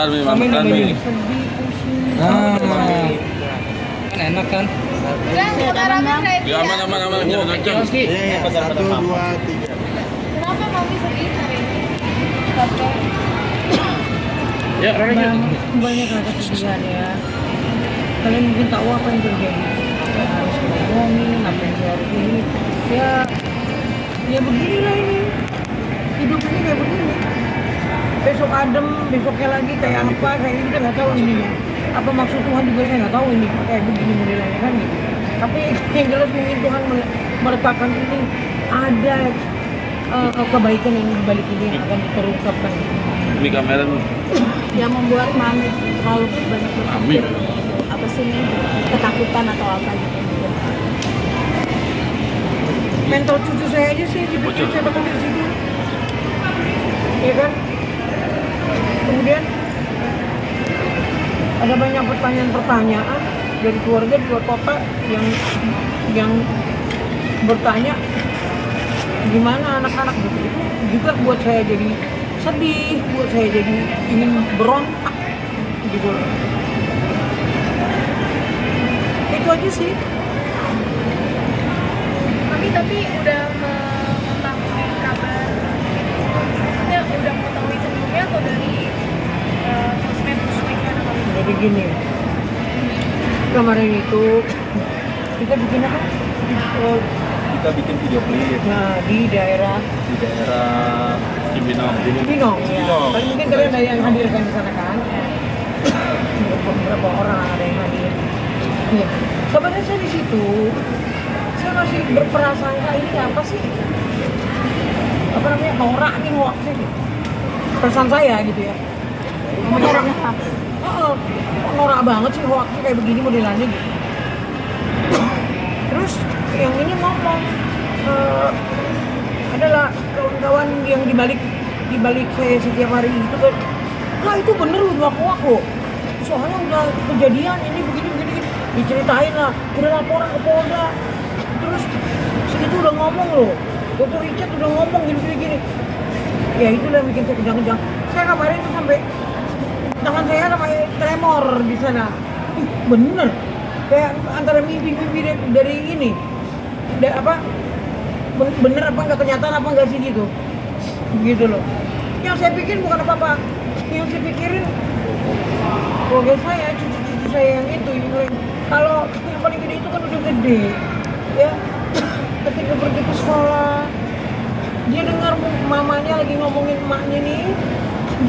makan mie. Sedih, pusing. Kan enak kan? Udah, kameramen ready Ya ya? aman, jangan kenceng. Iya, 1, 2, 3. Kenapa mami sedih hari ini? Capek. Ya, Banyak ada kesedihan ya. Kalian mungkin tahu apa yang terjadi. Ya, harus ngomongin, apa yang saya harus ini. Ya beginilah ini. Hidup ini kayak begini. Besok adem, besoknya lagi kayak apa, kayak ini kita nggak tahu ini. Apa maksud Tuhan juga saya nggak tahu ini. Kayak begini modelnya kan gitu. Tapi yang jelas mungkin Tuhan meletakkan ini ada kebaikan yang dibalik ini yang akan terungkapkan. Ini kamera Yang membuat mami terlalu banyak Mami. berpikir apa sih ini ketakutan atau apa gitu. Mental cucu saya aja sih dibikin saya bakal di situ. Iya kan? Kemudian ada banyak pertanyaan-pertanyaan dari keluarga di luar kota yang bertanya gimana anak-anak gitu. Itu juga buat saya jadi sedih, buat saya jadi ingin berontak gitu. Itu aja sih. Mami tapi udah mengetahui kabar, maksudnya udah mengetahui sebelumnya atau dari sosmed-sosmednya atau apa? Jadi gini, kemarin itu kita bikin apa? Kita bikin video klip Nah, di daerah Cibinong. Cibinong ya. Tapi mungkin kalian ada yang hadir kan di sana kan? Beberapa orang ada yang hadir. Ya. Sebenarnya saya di situ, saya masih berprasangka ini apa sih? Apa namanya? Norak nih hoaxnya gitu. Perasaan saya gitu ya. Norak. Oh, norak banget sih hoaxnya kayak begini modelannya gitu. Terus yang ini ngomong adalah kawan-kawan yang dibalik saya setiap hari itu kan, nah itu bener udah aku soalnya udah kejadian ini begini diceritain lah, udah laporan ke Polda, terus segitu udah ngomong loh, Dr. Richard udah ngomong gini ya itulah yang bikin saya kejang-kejang. Saya kemarin tuh sampai tangan saya sampai tremor di sana. Bener kayak antara mimpi dari ini bener apa nggak kenyataan apa nggak sih gitu loh. Yang saya pikirin bukan apa-apa, yang saya pikirin keluarga saya, cucu-cucu saya yang itu kalau yang paling gede itu kan udah gede ya, ketika pergi ke sekolah dia dengar mamanya lagi ngomongin emaknya nih,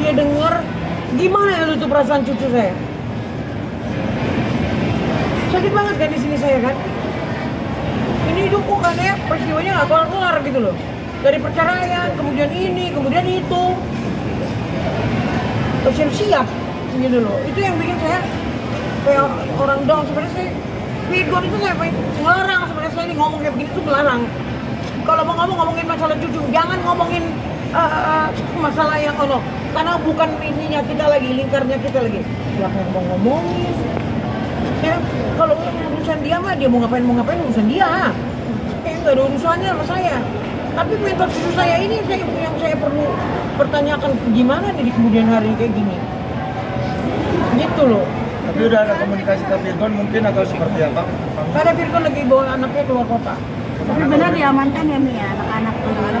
dia dengar gimana ya itu perasaan cucu saya. Sakit banget kan di sini saya kan. Ini hidup kok kan ya, peristiwanya nggak kelar-kelar gitu loh. Dari perceraian, kemudian ini, kemudian itu. Siap-siap gitu loh. Itu yang bikin saya kayak orang down. Sebenarnya saya, Virgon itu saya ngelarang sebenarnya saya ini ngomong kayak begini tuh melarang. Kalau mau ngomongin masalah cucu, jangan ngomongin masalah yang karena bukan ininya kita lagi, lingkarnya kita lagi. Siapa yang mau ngomongin? Ya, kalau urusan dia mah dia mau ngapain urusan dia. Nggak ada urusannya sama saya. Tapi mental cucu saya ini yang saya perlu pertanyakan gimana nih di kemudian hari kayak gini. Gitu loh. Tapi udah ada komunikasi ke Virgon mungkin atau seperti apa? Karena Virgon lagi bawa anaknya keluar kota. Tapi benar diamankan ya Mi ya, anak-anak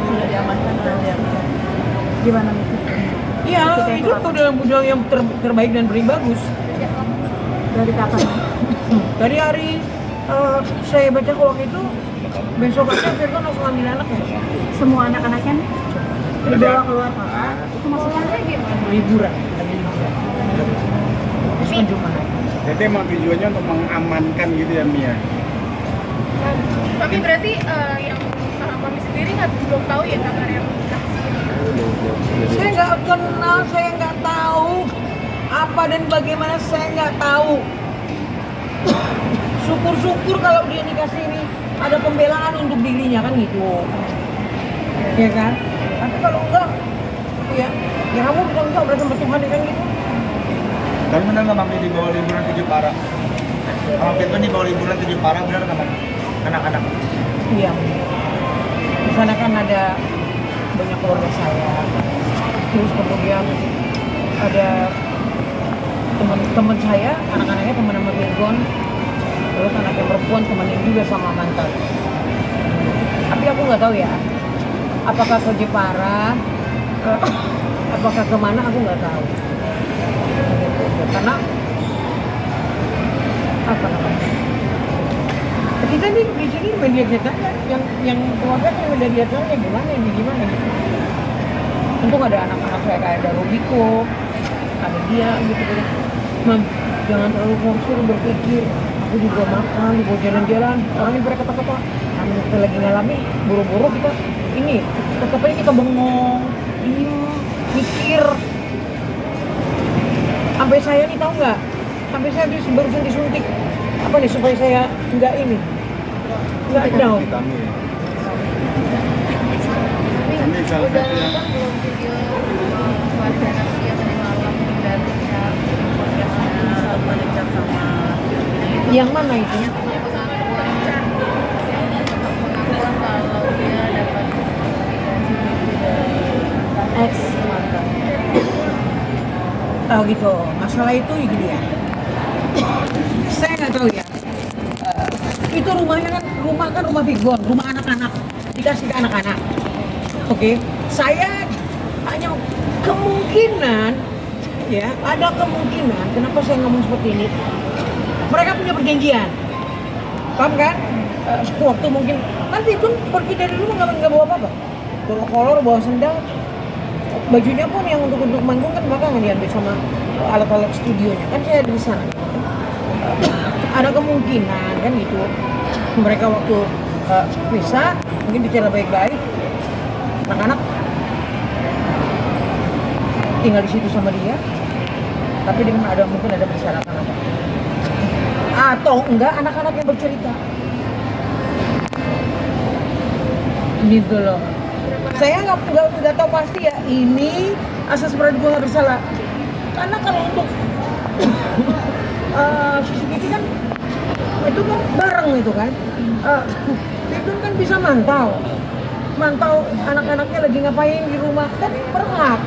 sudah diamankan ya. Gimana Mi? Iya, itu udah yang terbaik dan paling bagus. Dari kapan? Dari hari saya baca kolom itu, besok aja Virgon langsung ambil anaknya. Semua anak-anaknya nih dibawa keluar kota. Itu maksudnya gimana? Liburan, lagi liburan. Terus kan Jumat. Jadi emang tujuannya untuk mengamankan gitu ya Mia? Tapi berarti yang Mami sendiri belum tahu ya kabar yang Saya nggak kenal, saya nggak tahu apa dan bagaimana, saya nggak tahu. Syukur-syukur kalau dia dikasih ini ada pembelaan untuk dirinya kan gitu, ya kan? Tapi kalau enggak, ya kamu bilang enggak udah sama Tuhan kan gitu. Tapi benar nggak Mami dibawa liburan ke Jepara? Sama Virgon dibawa liburan ke Jepara benar nggak Mami? Anak-anak? Iya. Di sana kan ada banyak keluarga saya. Terus kemudian ada teman saya, anak-anaknya teman sama Virgon, terus anaknya perempuan temenin juga sama mantan. Tapi aku nggak tahu ya, apakah ke Jepara, apakah kemana aku nggak tahu. Gitu. Karena apa namanya? Kita nih di sini media kita yang keluarga yang media kita gimana ini gimana gitu. Untung ada anak-anak saya kayak ada Robiko, ada dia gitu. Mam, jangan terlalu fokus berpikir. Aku juga makan, dibawa jalan-jalan. Orangnya pada kata-kata, kami kita lagi ngalamin, buru-buru kita ini, tetap aja kita bengong, diem, mikir. Sampai saya nih tahu nggak? Sampai saya barusan disuntik. Apa nih supaya saya nggak ini, nggak down. Vitamin. Tapi Ini salah udah satunya. nonton belum video keluarga Nakia tadi malam dan Richard podcastnya sama Yang mana itu? pengakuan kalau dia dapat X mantan. Oh gitu. Masalah itu gini ya. Saya nggak tahu ya. Itu rumahnya kan rumah Virgon, rumah anak-anak, dikasih ke anak-anak. Oke, saya hanya kemungkinan ya, ada kemungkinan. Kenapa saya ngomong seperti ini? Mereka punya perjanjian, paham kan? Waktu mungkin nanti itu pergi dari rumah nggak bawa apa-apa, bawa kolor, bawa sendal, bajunya pun yang untuk manggung kan belakangan diambil sama alat-alat studionya kan saya ada di sana. Ada kemungkinan kan gitu mereka waktu pisah mungkin bicara baik-baik, anak-anak tinggal di situ sama dia, tapi dengan mungkin ada persyaratan apa atau enggak anak-anak yang bercerita gitu loh. Saya nggak tahu pasti ya ini asas peraduga nggak bersalah karena kalau untuk CCTV kan itu kan bareng itu kan itu kan bisa mantau anak-anaknya lagi ngapain di rumah kan berhak,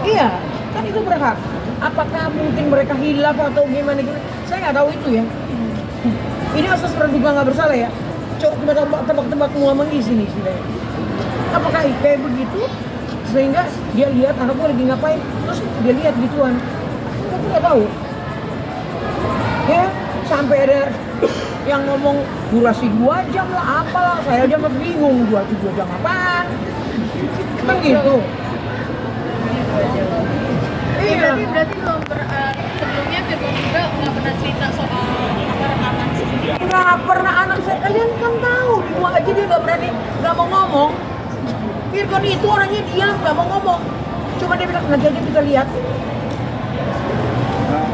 iya kan itu berhak. Apakah mungkin mereka hilaf atau gimana saya nggak tahu itu ya. Ini asas praduga nggak bersalah ya. Coba tebak-tebak ngomong di sini istilahnya. Apakah kayak begitu sehingga dia lihat anakku lagi ngapain terus dia lihat gituan, kita nggak tahu ya. Sampai ada yang ngomong durasi 2 jam lah apalah, saya aja masih bingung 2 jam apaan kan gitu. Iya. Berarti belum sebelumnya Virgon juga nggak pernah cerita soal rekaman CCTV. Nggak pernah anak saya, kalian kan tahu di rumah aja dia nggak mau ngomong. Virgon itu orangnya diam, nggak mau ngomong. Cuma dia bilang nanti aja kita lihat.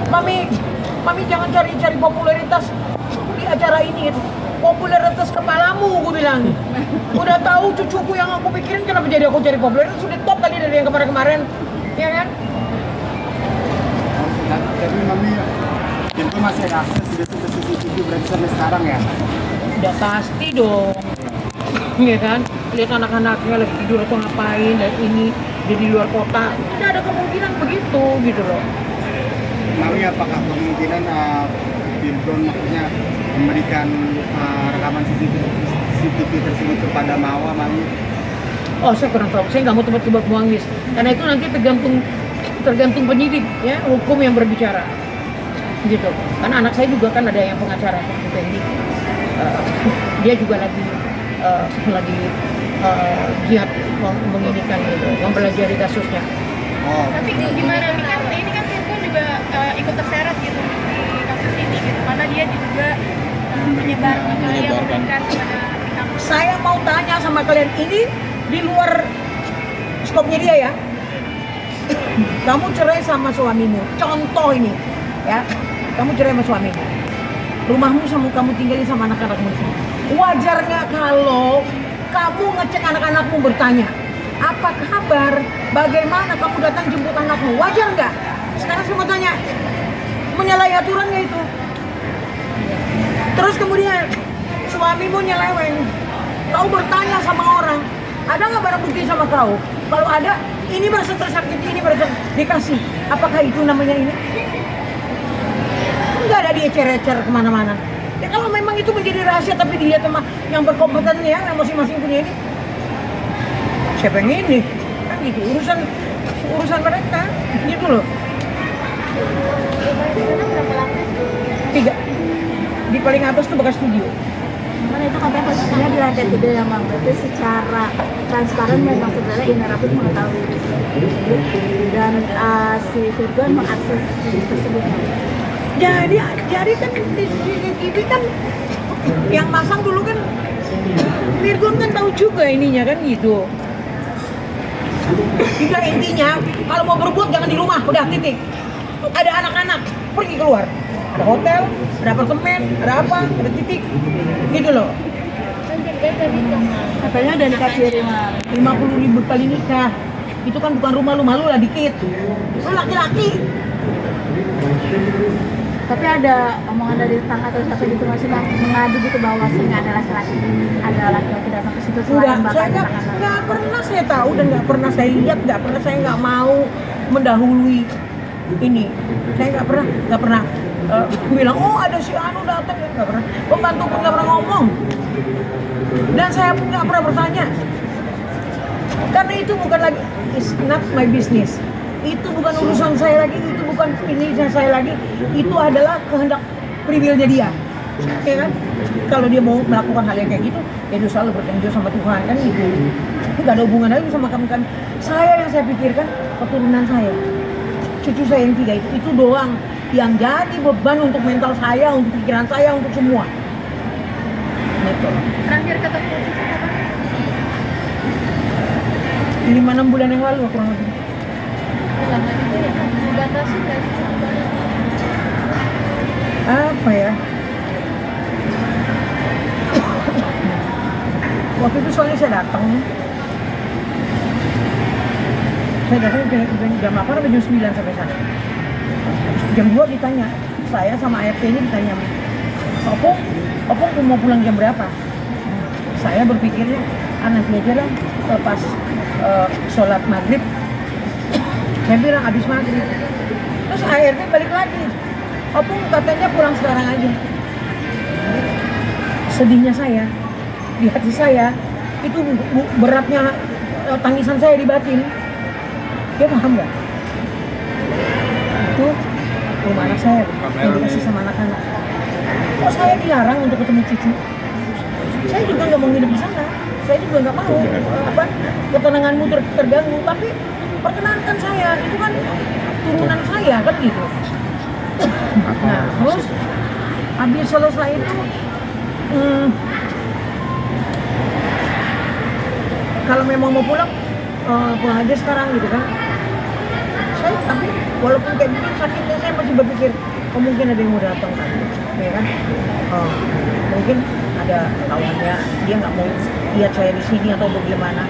Mami jangan cari popularitas di acara ini. Popularitas kepalamu, gue bilang. Udah tahu cucuku yang aku pikirin kenapa jadi aku cari popularitas sudah top kali dari yang kemarin-kemarin, ya kan? Tapi Mami itu masih ada akses ke CCTV berarti sampai sekarang ya? Udah pasti dong, ya kan? Lihat anak-anaknya lagi tidur atau ngapain dan ini dia di luar kota, tidak ada kemungkinan begitu gitu loh. Mami apakah kemungkinan Virgon maksudnya memberikan rekaman CCTV tersebut kepada Mawa, Mami? Oh saya kurang tahu, saya nggak mau tebak-tebak muangis, karena itu nanti tergantung penyidik ya, hukum yang berbicara gitu. Karena anak saya juga kan ada yang pengacara seperti dia juga lagi giat menginikan gitu, mempelajari kasusnya. Oh. Tapi gimana nih kan ini kan Virgon juga ikut terseret gitu di kasus ini gitu karena dia juga menyebarkan memberikan kepada pihak. Saya mau tanya sama kalian, ini di luar skopnya dia ya. Kamu cerai sama suamimu, contoh ini ya, kamu cerai sama suamimu, rumahmu sama kamu tinggalin sama anak-anakmu. Wajar nggak kalau kamu ngecek anak-anakmu bertanya, apa kabar, bagaimana kamu datang jemput anakmu, wajar nggak? Sekarang saya mau tanya, menyalahi aturan nggak itu? Terus kemudian suamimu nyeleweng, kau bertanya sama orang, ada nggak barang bukti sama kau? Kalau ada, ini merasa tersakiti, ini merasa dikasih. Apakah itu namanya ini? dia ecer-ecer kemana-mana. Ya kalau memang itu menjadi rahasia tapi dilihat sama yang berkompeten ya, yang masing-masing punya ini, siapa yang ini? Kan gitu, urusan mereka, gitu loh. Berapa lantai? 3. Di paling atas tuh bekas studio. Mana itu katanya posisinya di lantai 3 yang Bang, berarti secara transparan memang sebenarnya Ina Rafid mengetahui itu dan si Virgon mengakses tersebut. Jadi kan di TV kan yang masang dulu kan Virgon kan tahu juga ininya kan gitu. Juga intinya kalau mau berbuat jangan di rumah, udah titik. Ada anak-anak pergi keluar. Ada hotel, ada apartemen, ada apa, ada titik. Gitu loh. Katanya udah dikasih 50.000 kali nikah. Itu kan bukan rumah lu, malu lah dikit. Lu laki-laki. tapi ada omongan dari tetangga atau siapa gitu masih mengadu gitu bahwa sehingga ada laki-laki datang ke situ Enggak, selain saya nggak pernah saya tahu dan nggak pernah saya lihat, saya nggak mau mendahului ini. Saya nggak pernah bilang oh ada si Anu datang, nggak pernah. Pembantu pun nggak pernah ngomong dan saya pun nggak pernah bertanya karena itu bukan lagi, it's not my business. Itu bukan urusan saya lagi, itu bukan ini saya lagi, itu adalah kehendak privilnya dia, ya kan? Kalau dia mau melakukan hal yang kayak gitu, ya dia selalu bertanggung jawab sama Tuhan kan gitu. Itu gak ada hubungan lagi sama kamu kan. Saya yang saya pikirkan keturunan saya, cucu saya yang 3 itu doang yang jadi beban untuk mental saya, untuk pikiran saya, untuk semua. Gitu. Terakhir ketemu cucu kapan? 5-6 bulan yang lalu kurang lebih. Lama juga ya kan? Dibatasi nggak sih? Apa ya? Waktu itu soalnya saya datang jam 8 sampai jam 9 sampai sana. Jam 2 ditanya, saya sama ART ini ditanya, Opung mau pulang jam berapa? Saya berpikirnya, nanti aja lah pas sholat maghrib. Saya bilang abis maghrib. Terus ART balik lagi, Opung katanya pulang sekarang aja. Sedihnya saya, di hati saya, itu beratnya tangisan saya di batin. Dia paham nggak? Itu rumah anak saya, yang dikasih sama anak-anak. Kok saya dilarang untuk ketemu cucu? Saya juga nggak mau nginep di sana. Saya juga nggak mau ketenanganmu terganggu. Tapi perkenankan saya, itu kan turunan saya kan gitu. Nah terus habis selesai itu kalau memang mau pulang aja sekarang gitu kan. Saya tapi walaupun kayak gitu sakitnya saya masih berpikir mungkin ada yang mau datang kan, ya kan? Mungkin ada kawannya dia nggak mau lihat saya di sini atau bagaimana,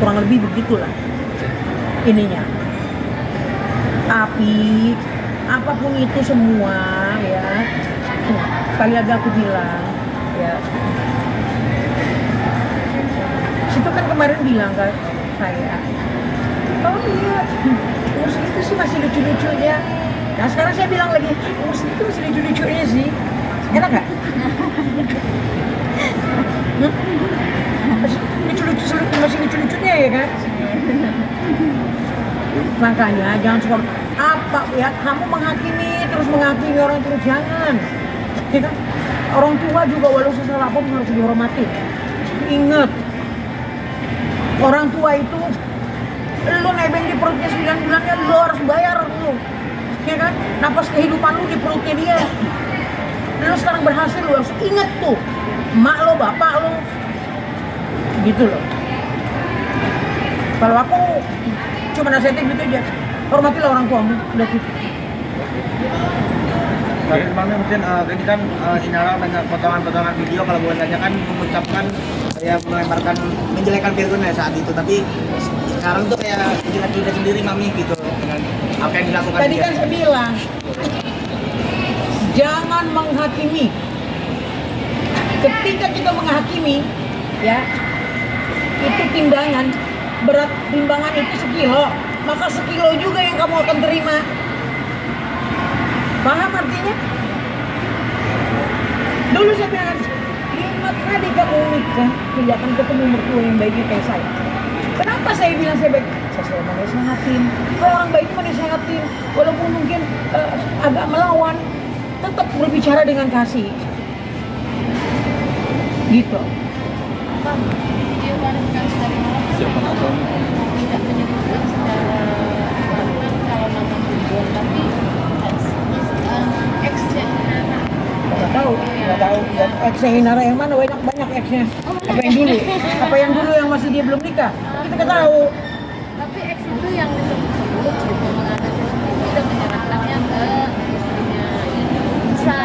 kurang lebih begitulah ininya. Tapi apapun itu semua ya, sekali lagi aku bilang ya, situ kan kemarin bilang kan saya, oh iya umur segitu sih masih lucu-lucunya. Nah sekarang saya bilang lagi umur segitu masih lucu-lucunya sih, enak nggak? Masih lucu-lucunya ya kan? Makanya jangan suka apa ya, kamu menghakimi orang terus, jangan ya kan? Orang tua juga walau sesalah apapun harus dihormati. Ingat, orang tua itu lu nebeng di perutnya 9 bulannya lu harus bayar lu, ya kan? Napas kehidupan lu di perutnya dia. Lu sekarang berhasil, lu harus inget tuh emak lo, bapak lo, gitu loh. Kalau aku cuma nasihatin gitu aja, hormatilah orang tuamu, udah gitu. Tapi memangnya mungkin ini kan Inara banyak potongan-potongan video kalau boleh saja kan mengucapkan kayak melemparkan menjelekkan Virgon ya saat itu, tapi sekarang tuh kayak jelek-jelek sendiri mami gitu dengan apa yang dilakukan Tadi dia. kan saya bilang jangan menghakimi. Ketika kita menghakimi ya, itu timbangan, berat timbangan itu 1 kilo, maka 1 kilo juga yang kamu akan terima. Paham artinya? Dulu saya bilang, 5 kali kamu nikah, tidak akan ketemu mertua yang baiknya kayak saya. Kenapa saya bilang saya baik? Saya selalu menasehatin. Kalau orang baik itu menasehatin, walaupun mungkin agak melawan, tetap berbicara dengan kasih. Gitu. Apa video klarifikasi dari malam Siapa nonton? tidak menyebutkan secara bahkan kalau nama Virgon, tapi ex-nya Inara. Nggak tahu. Ex-nya Inara yang mana? Banyak ex-nya. Apa yang dulu? Apa yang dulu yang masih dia belum nikah? Kita nggak tahu. Tapi ex itu yang disebut-sebut gitu mengatasi tidak menyerahkannya ke istrinya ini bisa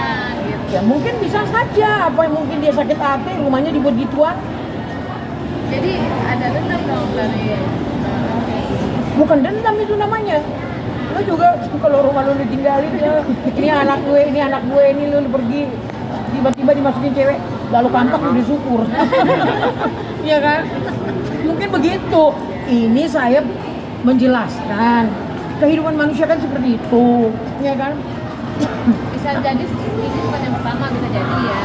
gitu. Ya mungkin bisa saja. Apa yang mungkin dia sakit hati, rumahnya dibuat gituan. Jadi ada dendam dong dari Bukan dendam itu namanya. Lo juga kalau rumah lo ditinggalin ya, ini anak gue, ini lo pergi, tiba-tiba dimasukin cewek, lalu kampak lo disyukur. Iya kan? Mungkin begitu. Ini saya menjelaskan kehidupan manusia kan seperti itu, ya kan? bisa jadi ini bukan yang pertama, bisa jadi ya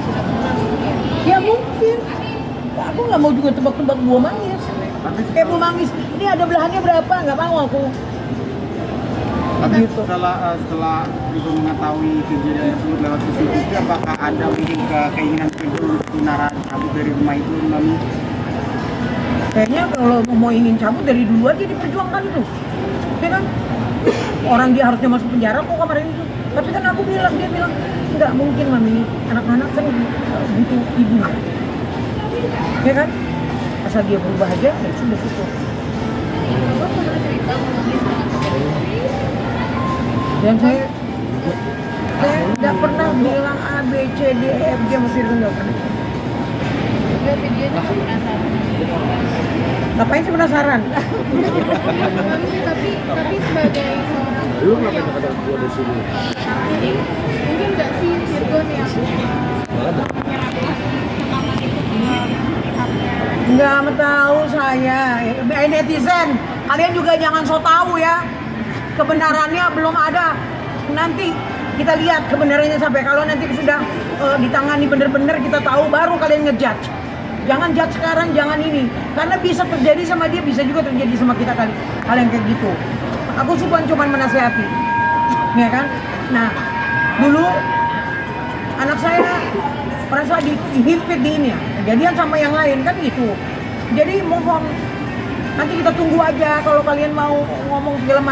sudah pernah mungkin. Ya mungkin. Aku nggak mau juga tebak-tebak buah manggis. Kayak buah manggis, ini ada belahannya berapa? Nggak mau aku. Tapi Gitu. setelah Ibu mengetahui kejadian tersebut lewat CCTV, apakah ada mungkin keinginan Ibu untuk Inara cabut dari rumah itu, Mami? Kayaknya kalau mau ingin cabut dari dulu aja diperjuangkan itu, ya kan? Orang dia harusnya masuk penjara kok kemarin itu. Tapi kan aku bilang, dia bilang nggak mungkin Mami, anak-anak kan butuh ibunya, ya kan? Asal dia berubah aja, ya sudah cukup. Bapak pernah cerita mengenai dengan Dan saya nggak pernah bilang A, B, C, D, E, F, G masih nggak pernah. juga videonya penasaran. Ngapain sih penasaran? tapi sebagai seorang Lu ngapain kata gua di sini? jadi mungkin nggak sih Virgon yang menyerahkan rekaman itu ke pihaknya. Nggak tahu saya. Netizen, kalian juga jangan so tahu ya. Kebenarannya belum ada. Nanti kita lihat kebenarannya sampai kalau nanti sudah ditangani bener-bener kita tahu baru kalian ngejudge. Jangan judge sekarang, jangan ini. Karena bisa terjadi sama dia, bisa juga terjadi sama kita kalian kayak gitu. Aku cuma menasehati. Ya kan? Nah, dulu anak saya merasa dihimpit di ini ya. Kejadian sama yang lain kan gitu. Jadi mohon nanti kita tunggu aja kalau kalian mau ngomong segala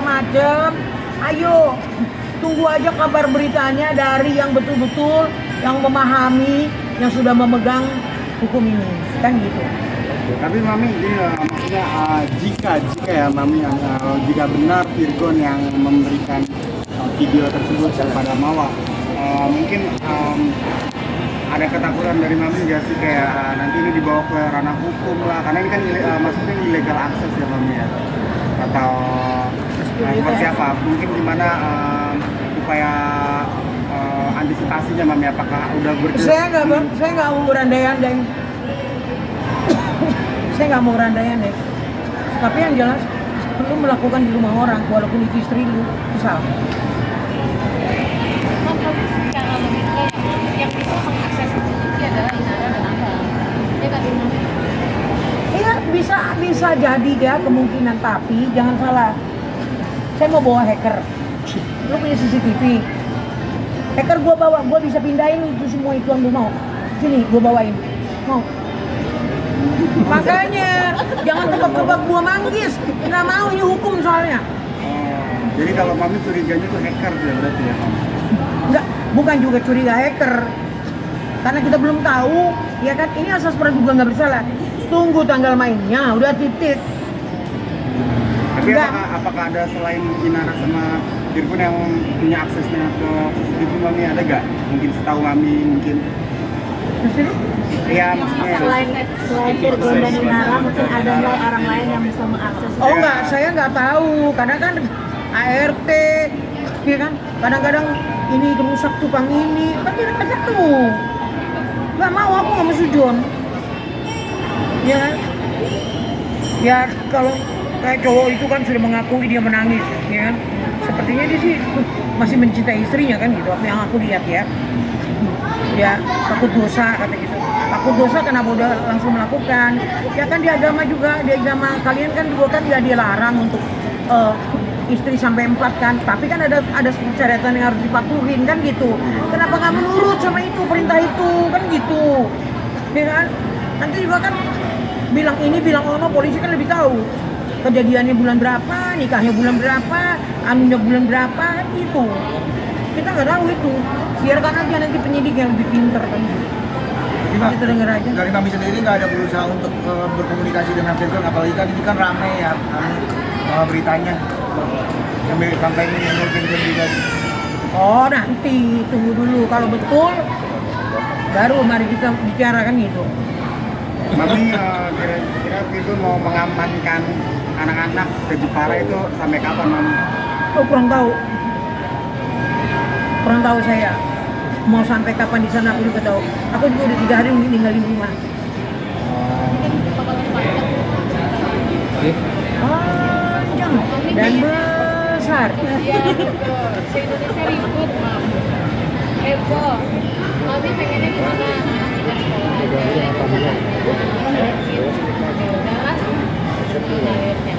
macam. Ayo tunggu aja kabar beritanya dari yang betul-betul yang memahami, yang sudah memegang hukum ini kan gitu. Tapi Mami, ini maksudnya jika ya Mami, jika benar Virgon yang memberikan video tersebut kepada Mawa, mungkin ada ketakutan dari Mami nggak sih kayak nanti ini dibawa ke ranah hukum lah, karena ini kan maksudnya illegal akses ya Mami ya, atau seperti apa? Mungkin gimana upaya antisipasinya Mami, apakah udah Saya nggak mau berandai-andai. Saya nggak mau berandai-andai. Tapi yang jelas lu melakukan di rumah orang walaupun itu istri lu, itu salah. Kan kalau secara logika yang bisa mengakses CCTV adalah Inara dan Abang. Ya kan Inara? Iya bisa jadi ya kemungkinan, tapi jangan salah. Saya mau bawa hacker. Lu punya CCTV. Hacker gua bisa pindahin itu semua itu yang lu mau. Sini gua bawain. Mau. Makanya jangan tebak-tebak buah manggis. Nggak mau ini hukum soalnya. Jadi kalau Mami curiganya tuh hacker tuh ya berarti ya Mami? Enggak, bukan juga curiga hacker. Karena kita belum tahu, ya kan ini asas praduga nggak bersalah. Tunggu tanggal mainnya, udah titik. Tapi Enggak. apakah ada selain Inara sama Virgon yang punya aksesnya ke CCTV Mami, ada nggak? Mungkin setahu Mami mungkin. Iya maksudnya. Selain Virgon dan Inara, mungkin ada nggak orang lain yang bisa mengakses? Oh enggak, saya nggak tahu. Karena kan ART, ya kan. Kadang-kadang ini rusak tukang ini, kan kita nggak tahu. Nggak mau, aku nggak mau sujon. Ya kan? Ya kalau kayak cowok itu kan sudah mengakui dia menangis, ya kan? sepertinya dia sih masih mencintai istrinya kan gitu, apa yang aku lihat ya. Ya takut dosa kata gitu, takut dosa kenapa udah langsung melakukan. Ya kan di agama juga, di agama kalian kan juga kan nggak dilarang untuk istri sampai 4 kan, tapi kan ada syariatan yang harus dipatuhin kan gitu. Kenapa nggak menurut sama itu perintah itu kan gitu, ya kan? Nanti juga kan bilang ini bilang ono, polisi kan lebih tahu kejadiannya bulan berapa, nikahnya bulan berapa, anunya bulan berapa kan gitu. Kita nggak tahu itu, biarkan aja nanti penyidik yang lebih pinter kan gitu. Jadi, Mak, Kita denger aja. dari Mami sendiri nggak ada berusaha untuk berkomunikasi dengan Virgon, apalagi kan ini kan rame ya beritanya sampai ini Virgon juga. Oh nanti tunggu dulu, kalau betul baru mari kita bicarakan gitu. Mami kira-kira itu mau mengamankan anak-anak ke Jepara itu sampai kapan, Mami? Oh kurang tahu saya mau sampai kapan di sana, aku juga tahu. Aku juga udah 3 hari ninggalin rumah. Panjang dan besar. Iya betul. Se-Indonesia ribut, Mam. Heboh. Mami pengennya gimana? Anak-anak tidak sekolah aja.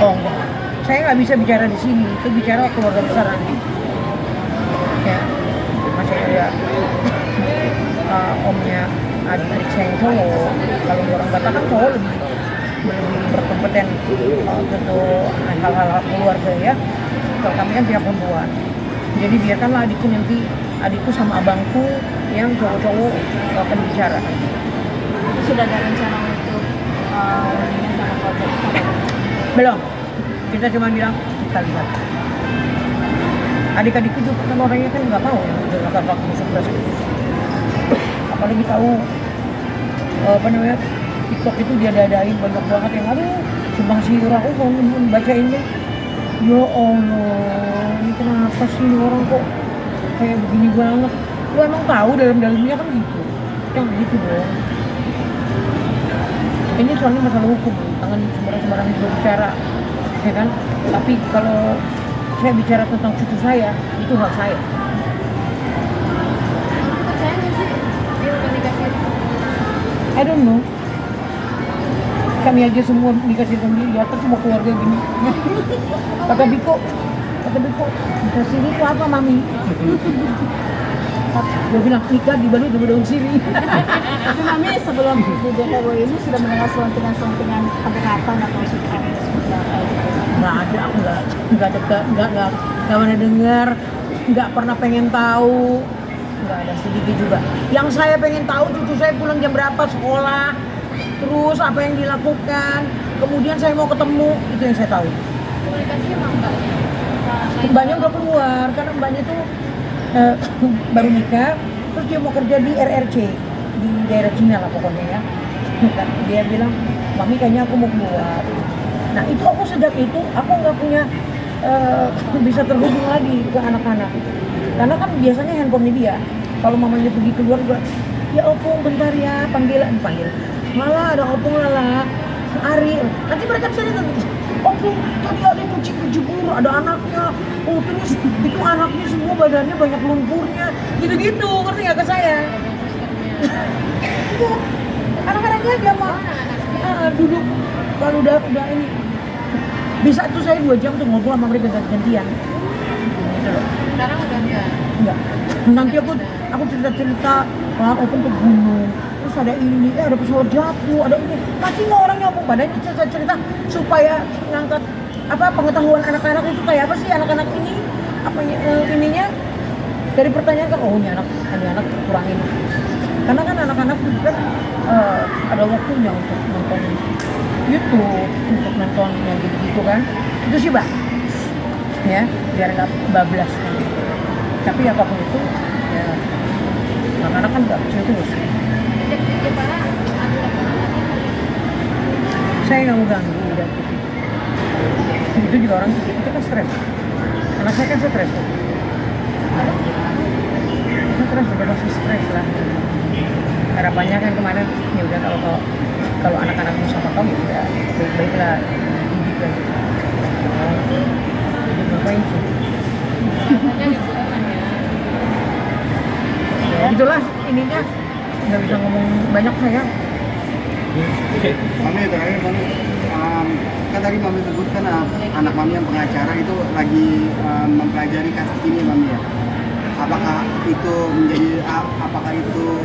Oh enggak, saya nggak bisa bicara di sini, itu bicara keluarga besar nanti. Ya, masih ada omnya adik saya yang cowok. Kalau orang Batak kan cowok lebih berkompeten untuk hal-hal keluarga ya. Kalau kami kan pihak perempuan. Jadi biarkanlah adikku sama abangku yang cowok-cowok akan bicara. Sudah ada rencana untuk weddingnya sama keluarga besar? Belum, kita cuma bilang kita lihat. Adik-adikku juga kan orangnya kan nggak mau ya udah kakak musik beras. Apalagi tahu TikTok itu dia dadain banyak banget yang aduh sumbang siur aku kalau bacainnya. Ya Allah, ini kenapa sih ini orang kok kayak begini banget? Lu emang tahu dalam-dalamnya kan gitu? Yang gitu dong. Ini soalnya masalah hukum, jangan sembarang-sembarang berbicara, ya kan? Tapi kalau saya bicara tentang cucu saya, itu hak saya. Percaya nggak sih dia udah dikasih? I don't know. Kami aja semua dikasih sendiri, di atas semua keluarga gini. Kata Biko, dikasih itu apa Mami? Dia bilang nikah dibalut daun sirih. Tapi Mami sebelum di DPW ini sudah mendengar selentingan-selentingan sampai kapan atau seperti apa gitu? Nggak ada, aku nggak pernah dengar, nggak pernah pengen tahu, nggak ada sedikit juga. Yang saya pengen tahu cucu saya pulang jam berapa sekolah, terus apa yang dilakukan, kemudian saya mau ketemu, itu yang saya tahu. Komunikasi emang enggak? Mbaknya udah keluar, karena mbaknya tuh baru nikah, terus dia mau kerja di RRC di daerah Cina lah pokoknya ya. Dia bilang, Mami kayaknya aku mau keluar. Nah itu aku sejak itu aku nggak punya bisa terhubung lagi ke anak-anak, karena kan biasanya handphonenya dia. Kalau mamanya pergi keluar juga, ya opung bentar ya panggil, malah ada opung lala Ari, nanti mereka bisa lihat, opung tadi ada cuci baju, ada anaknya, oh terus itu anaknya semua badannya banyak lumpurnya, gitu-gitu, ngerti nggak ke saya? Itu anak-anaknya aja mah duduk kalau udah ini bisa tuh saya 2 jam tuh ngobrol sama mereka gantian gitu loh. Sekarang udah Enggak, nanti aku cerita opung ke gunung, terus ada ini, ada pesawat jatuh, ada ini, pasti nggak orang nyambung badannya cerita supaya ngangkat pengetahuan anak-anak itu kayak apa sih anak-anak ini, ininya dari pertanyaan kan, oh ini anak kurang ini, karena kan anak-anak itu kan ada waktunya untuk nonton YouTube, untuk nonton yang gitu-gitu kan, itu sih Mbak, ya biar nggak bablas. Tapi apapun itu, ya anak-anak kan nggak bisa terus. Saya nggak mau ganggu udah. Itu juga orang itu kan stres. Anak saya kan stres. Stres udah masih stres lah. Harapannya kan kemarin ya udah kalau anak-anakmu sama kamu ya udah baik-baiklah dididik lah. Jadi ngapain sih? Rasanya liburan ya. Ya, itulah ininya nggak bisa ngomong banyak saya. Mami terakhir Mami, kan tadi Mami sebutkan anak Mami yang pengacara itu lagi mempelajari kasus ini Mami ya. Apakah itu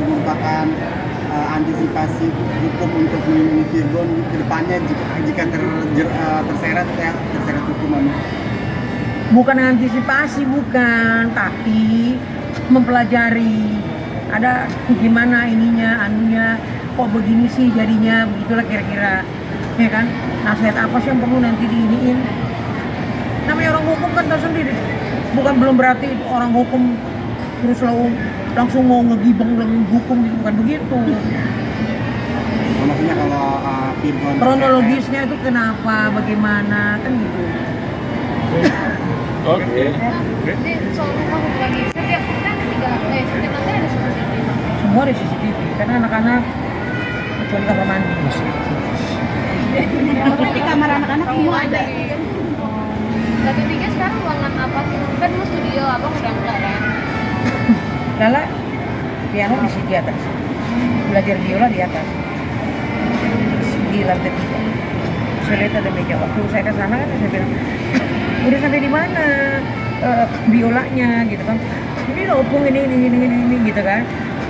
merupakan antisipasi hukum untuk melindungi Virgon ke depannya jika terseret hukum Mami? Bukan antisipasi, bukan, tapi mempelajari ada gimana ininya, anunya, kok begini sih jadinya, begitulah kira-kira, ya kan? Nasihat apa sih yang perlu nanti diiniin? Namanya orang hukum kan tahu sendiri, belum berarti orang hukum terus langsung mau ngegibeng dengan hukum gitu, bukan begitu. Maksudnya kalau Virgon Kronologisnya itu kenapa, bagaimana, kan gitu. Oke. Jadi soal rumah lagi setiap lantai ada CCTV. Semua ada CCTV, karena anak-anak kecuali kamar mandi. Berarti kamar anak-anak semua ada. Lantai 3 sekarang ruangan apa sih? Kan dulu studio abang udah enggak kan? Lala piano di atas, belajar biola di atas, di lantai 3. Saya lihat ada meja. Waktu saya ke sana kan saya bilang, udah sampai di mana biolanya gitu kan? Ini loh Opung ini gitu kan?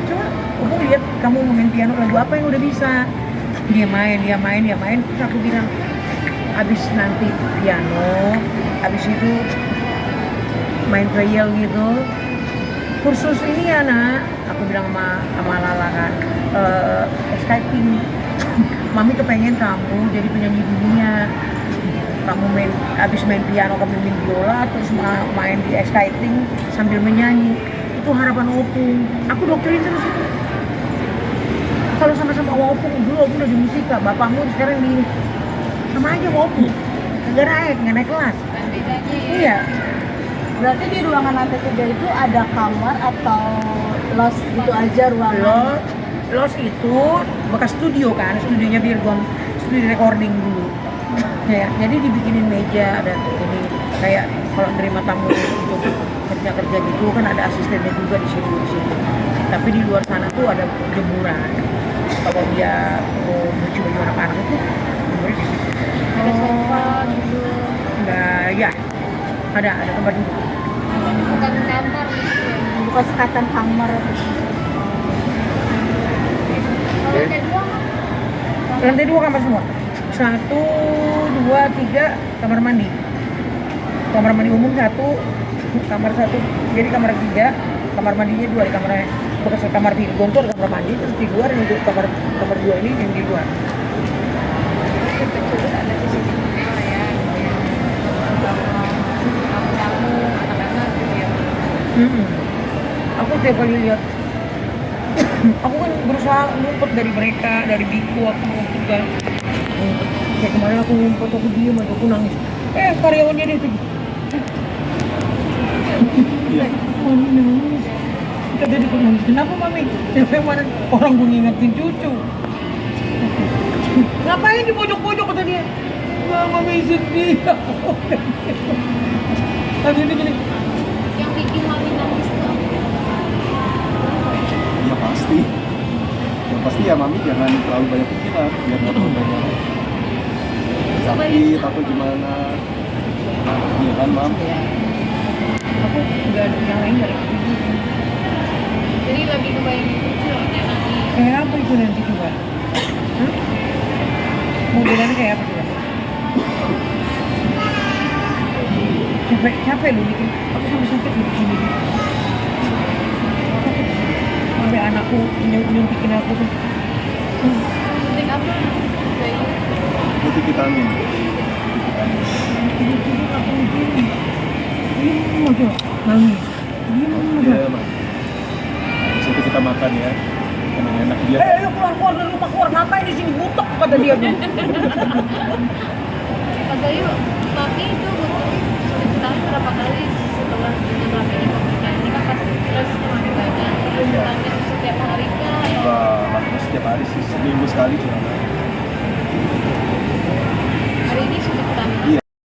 Cuma Opung lihat kamu main piano, lagu apa yang udah bisa? Dia main. Terus aku bilang, abis nanti piano, abis itu main trial gitu. Kursus ini ya nak, aku bilang sama Lala kan, Skyping, Mami kepengen kamu jadi penyanyi dunia. Kamu abis main piano, kamu main biola, terus main di skating sambil menyanyi. Itu harapan Opung. Aku doktrin terus itu. Kalau sama-sama sama Opung, dulu Opung udah di musika, bapakmu sekarang di sama aja sama Opung. Nggak naik kelas. Dan bedanya ya. Iya. Berarti di ruangan lantai 3 itu ada kamar atau los gitu aja ruangan? Los itu bekas studio kan, studionya Virgon, studio recording dulu. Ya, jadi dibikinin meja, ada ini kayak kalau nerima tamu untuk kerja gitu kan ada asistennya juga di sini. Tapi di luar sana tuh ada jemuran. Kalau dia mau baju anak-anak itu jemurnya di situ. Ada sofa gitu. Nah, ya ada tempat duduk. Bukan kamar gitu ya. Bukan sekatan kamar atau Kalau lantai 2 mah Lantai 2 kamar semua. 1, 2, 3 kamar mandi. Kamar mandi umum 1, kamar 1. Jadi kamar 3, kamar mandinya 2 di kamarnya. Bekas kamar Virgon tuh ada kamar mandi, terus di luar yang untuk kamar 2 ini yang di luar. kecil ada CCTV lah ya. Kamu anak-anak gitu ya. Aku tiap kali lihat, aku kan berusaha ngumpet dari mereka, dari biku aku juga. Kayak kemarin aku ngumpet, aku diem aja, aku nangis. Karyawannya dia tuh. Iya. Oh nangis. Kita jadi nangis. Kenapa mami? Kemarin orang gue ngingetin cucu. Ngapain di pojok-pojok kata dia? Wah, mami sedih. Tadi ini gini. Yang bikin mami nangis tuh apa? Ya pasti. Yang pasti ya mami jangan terlalu banyak pikiran, biar nggak terlalu banyak sakit atau gimana. Iya kan mam? Aku nggak ada yang lain dari itu. Jadi lagi kebayangin kecilnya mami. Kayak apa itu nanti coba? Modelannya kayak apa coba? Capek loh bikin. Aku sampai sakit di sini. Sampai anakku nyuntikin aku tuh. Suntik apa? Bayi. Multivitamin. Tidur aku begini. Diem aja, nangis. Diem aja. Iya mam. Habis itu kita makan ya. Emang enak dia. Ayo keluar dari rumah, keluar ngapain di sini butek kata dia tuh. Mas Bayu, mami itu butuh setahun berapa kali setelah menerapkan pernikahan ini kan pasti stres mami banyak. Terus setiap hari kah? Wah, setiap hari sih, seminggu sekali cuma.